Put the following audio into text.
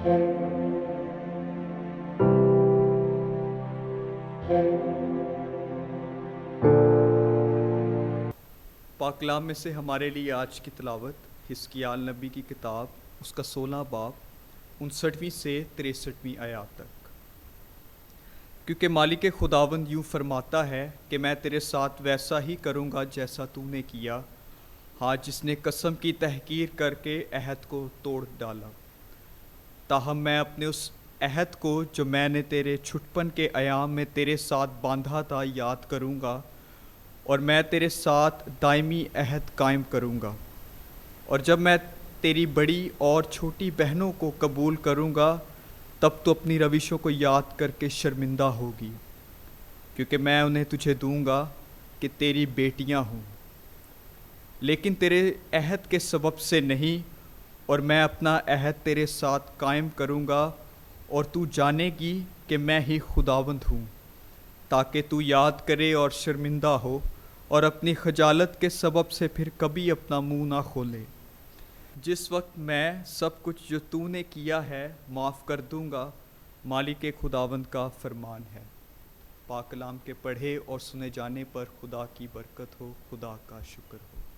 पाक कलाम में से हमारे लिए आज की तिलावत हिस्कियाल नबी की किताब उसका 16 बाब 59वीं से 63वीं आयत तक। क्योंकि मालिक खुदावंद यूँ फरमाता है कि मैं तेरे साथ वैसा ही करूँगा जैसा तूने किया, हाँ जिसने कसम की तहकीर करके अहद को तोड़ डाला। ताहम मैं अपने उस अहद को जो मैंने तेरे छुटपन के अयाम में तेरे साथ बांधा था याद करूँगा, और मैं तेरे साथ दायमी अहद कायम करूँगा। और जब मैं तेरी बड़ी और छोटी बहनों को कबूल करूँगा, तब तो अपनी रविशों को याद करके शर्मिंदा होगी, क्योंकि मैं उन्हें तुझे दूँगा कि तेरी बेटियाँ हों, लेकिन तेरे अहद के सबब से नहीं। और मैं अपना अहद तेरे साथ कायम करूँगा, और तू जानेगी कि मैं ही खुदावंद हूँ, ताकि तू याद करे और शर्मिंदा हो, और अपनी खजालत के सबब से फिर कभी अपना मुंह ना खोले। जिस वक्त मैं सब कुछ जो तूने किया है माफ़ कर दूंगा, मालिक खुदावंद का फरमान है। पाक कलाम के पढ़े और सुने जाने पर खुदा की बरकत हो, खुदा का शुक्र हो।